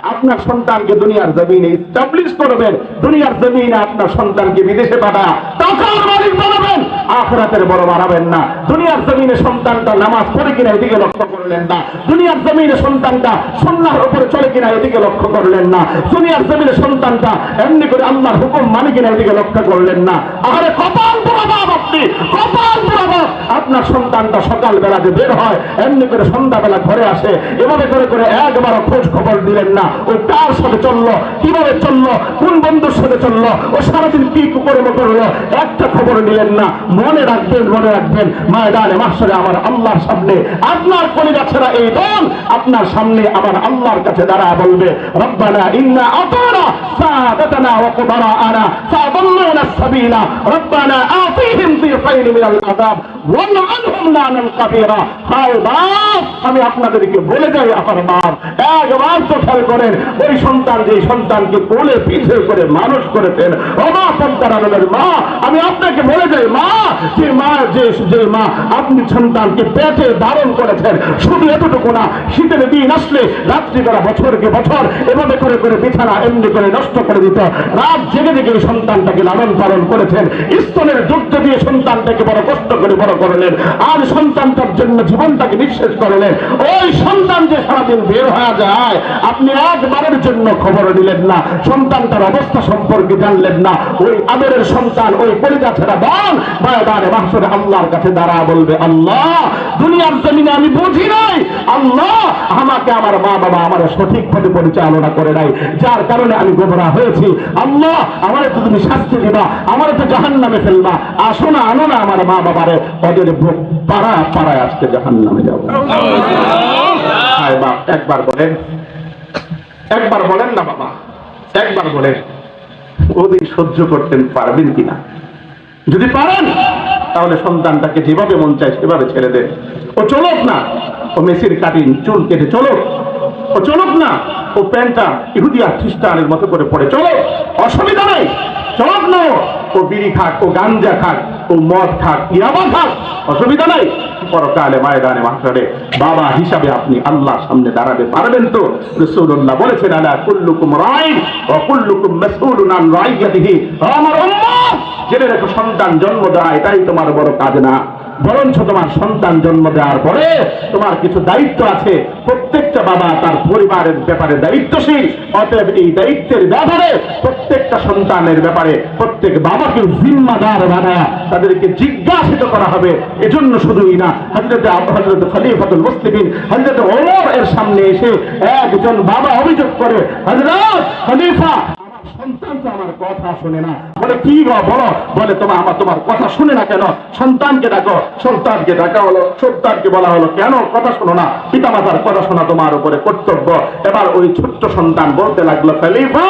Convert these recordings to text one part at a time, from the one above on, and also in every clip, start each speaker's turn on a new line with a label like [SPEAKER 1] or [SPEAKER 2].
[SPEAKER 1] আপনার সন্তানকে দুনিয়ার জমিনে এস্টাবলিশ করবেন, দুনিয়ার জমিনে আপনার সন্তানকে বিদেশে পাঠা টাকার মালিক বানাবেন, আখিরাতের বড় বানাবেন না। দুনিয়ার জমিনে সন্তানটা নামাজ পড়ে কিনা এদিকে লক্ষ্য করলেন না, দুনিয়ার জমিনে সন্তানটা সুন্নাহর উপরে চলে কিনা এদিকে লক্ষ্য করলেন না, দুনিয়ার জমিনে সন্তানটা এমনি করে আল্লাহর হুকুম মানে কিনা এদিকে লক্ষ্য করলেন না। আরে কপাল পোড়া বাপ আপনি, কপাল পোড়া বাপ। আপনার সন্তানটা সকাল বেলাতে বের হয়, এমনি করে সন্ধ্যাবেলা ঘরে আসে, এভাবে করে করে একবারও খোঁজ খবর দিলেন না ও কার সাথে চললো, কিভাবে চললো, কোন বন্ধুর সাথে চললো, ও সারাদিন কি কর্ম করলো, একটা খবর নিলেন না। মনে রাখবেন, মনে রাখবেন, ময়দানে মাহশরে আমার আল্লাহর সামনে আপনার কলিজা ছেড়া এই দল আপনার সামনে আমার আল্লাহর কাছে দাঁড়ায় বলবে, রব্বানা ইন্না আতানা সাদাতানা ওয়া কুবারাআনা ফাদাল্লানা সাবিলা রব্বানা আতিহিম যিফাইন মিনাল আযাব ওয়ালআনহুম লানান কাবীরা। হায় বাপ, আমি আপনাদেরকে বলে যাই আমার বাপ, একবার তো খেয়াল করেন, ওই সন্তান যে সন্তানকে কোলে পিঠে করে মানুষ করেছেন, ও মা সন্তানের মা, আমি আপনাকে বলে যাই মা, যে মা যে মা আপনি সন্তানকে পেটে ধারণ করেছেন, শুধু এতটুকু না, শীতের দিন আসলে রাত্রিবেলা বছরকে বছর এভাবে করে করে বিছানা এমনি করে নষ্ট করে দিত, রাত জেগে জেগে সন্তানটাকে লালন পালন করেছেন, স্তনের যুদ্ধ দিয়ে সন্তানটাকে বড় কষ্ট করে বড় করলেন, আর সন্তানটার জন্য জীবনটাকে নিঃশেষ করলেন। ওই সন্তান যে সারাদিন বের হয়ে যায়, আপনি একবারের জন্য খবর নিলেন না, সন্তানটার অবস্থা সম্পর্কে জানলেন না। ওই আদরের সন্তান ওই কলিজা ছেড়া বল ময়দানে মাহশরে আল্লাহর কাছে দাঁড়া বলবে, আল্লাহ দুনিয়ার জমিনে আমি বুঝি নাই, আল্লাহ আমাকে আমার মা বাবা আমার সঠিক পথে পরিচালনা করে নাই, যার কারণে আমি গোমরা হয়েছি, আল্লাহ আমার তো তুমি শাস্তি দিবা, আমার তো জাহান্নামে ফেলবা, আসো না আনো না আমার মা বাবারে, ওদের পাড়া পাড়ায় আজকে জাহান্নামে যাবো। হায় বাপ, একবার বলেন, একবার বলেন না বাবা, একবার বলেন ওদিন সহ্য করতেন পারবেন কিনা? যদি পারেন তাহলে সন্তানটাকে যেভাবে মন চায় সেভাবে ছেড়ে দেন। ও চলুক না, ও মেসির কাটিং চুল কেটে চলুক, ও চলুক না, ও প্যান্টটা ইহুদি আর খ্রিস্টানের মতো করে পড়ে চলো, অসুবিধা নাই, চলুক না, ও বিড়ি খাক, ও গাঞ্জা খাক, ও মদ খাক, ইয়াবা খাক, অসুবিধা নাই। পরকালে ময়দানে মাহশরে বাবা হিসাবে আপনি আল্লাহর সামনে দাঁড়াতে পারবেন তো? রাসূলুল্লাহ বলেছেন, আলা কুল্লুকুম রাইন ওয়া কুল্লুকুম মাসউলুন আন রাইয়াতিহি। আমার উম্মত, জেনে রেখো, সন্তান জন্ম দেওয়া এটাই তোমার বড় কাজ না, বরঞ্চ তোমার সন্তান জন্ম দেওয়ার পরে তোমার কিছু দায়িত্ব আছে। প্রত্যেকটা বাবা তার পরিবারের ব্যাপারে দায়িত্বশীল, অতএব এই দায়িত্বের ব্যাপারে প্রত্যেকটা সন্তানের ব্যাপারে প্রত্যেক বাবাকে জিম্মাদার বানায় তাদেরকে জিজ্ঞাসিত করা হবে। এজন্য শুধুই না, হযরত খলিফাতুল মুসলিমিন হযরত ওমর এর সামনে এসে একজন বাবা অভিযোগ করে, হযরত খলিফা সন্তান তো আমার কথা শুনে না। বলে কি বলো? বলে তোমার কথা শুনে না কেন? সন্তানকে ডাকো। সন্তানকে ডাকা হলো, সন্তানকে বলা হলো, কেন কথা শোনো না? পিতামাতার কথা শোনা তোমার উপরে কর্তব্য। এবার ওই ছোট্ট সন্তান বলতে লাগলো, খলিফা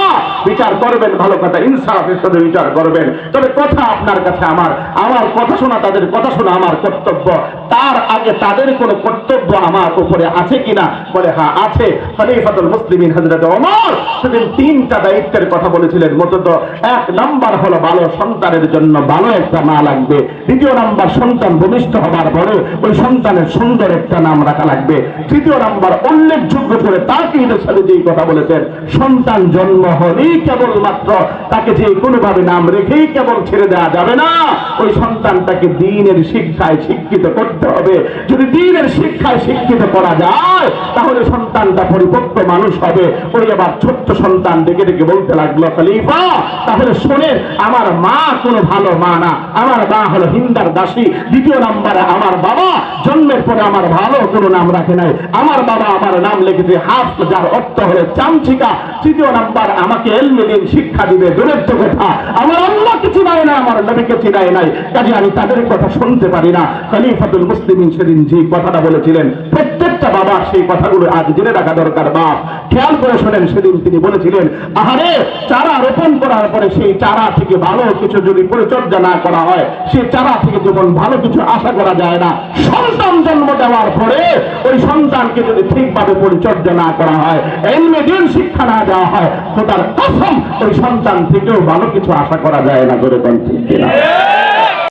[SPEAKER 1] বিচার করবেন, ভালো কথা, ইনসাফের সাথে বিচার করবেন, তবে কথা আপনার কাছে আমার কথা শোনা, তাদের কথা শোনা আমার কর্তব্য, তার আগে তাদের কোনো কর্তব্য আমার উপরে আছে কিনা? বলে হ্যাঁ আছে। খলিফাতুল মুসলিমিন হযরত ওমর সেদিন তিনটা দায়িত্বের কথা বলেছিলেন। মূলত এক নাম্বার হলো ভালো সন্তানের জন্য ভালো একটা মা লাগবে, দ্বিতীয় নাম্বার সন্তান ভূমিষ্ঠ হবার পরে ওই সন্তানের সুন্দর একটা নাম রাখা লাগবে, তৃতীয় নাম্বার উল্লেখযোগ্য করে তাকে এদের সাথে যেই কথা বলেছেন, সন্তান জন্ম হলেই কেবলমাত্র তাকে যে কোনোভাবে নাম রেখেই কেবল ছেড়ে দেওয়া যাবে না, ওই সন্তানটাকে দ্বীনের শিক্ষায় শিক্ষিত করতে হবে। যদি দ্বীনের শিক্ষায় শিক্ষিত করা যায় তাহলে সন্তানটা পরিপক্ক মানুষ হবে। ওই আবার ছোট্ট সন্তান ডেকে ডেকে বলতে লাগলো, খলিফা তাহলে শোনেন, আমার মা কোনো ভালো মা না, আমার মা হলো হিন্দার দাসী, দ্বিতীয় নাম্বারে আমার বাবা জন্মের পরে আমার ভালো কোনো নাম রাখে নাই, আমার বাবা আমার নাম লিখেছে হাফ, যার অর্থ হলো চামচিকা, তৃতীয় নাম্বার আমাকে ইলমে দ্বীন শিক্ষা দিবে, দূরের কথা আমার আল্লাহকে চিনায় না, আমার নবীকে চিনায় নাই, কাজে আমি তাদের কথা শুনতে পারি না। খলিফাতুল মুসলিমিন সেদিন যে কথাটা বলেছিলেন, প্রত্যেকটা বাবা সেই কথাগুলো আজ জেনে রাখা দরকার। বাপ খেয়াল করে শোনেন, সেদিন তিনি বলেছিলেন, আহারে চারা রোপণ করার পরে সেই চারা থেকে ভালো কিছু যদি পরিচর্যা না করা হয়, সেই চারা থেকে যেমন ভালো কিছু আশা করা যায় না, সন্তান জন্ম দেওয়ার পরে ওই সন্তানকে যদি ঠিকভাবে পরিচর্যা না করা হয়, ইলমে দ্বীন শিক্ষা না দেওয়া হয়, খোদার কসম ওই সন্তান থেকেও ভালো কিছু আশা করা যায় না। করে কোন ঠিক কিনা?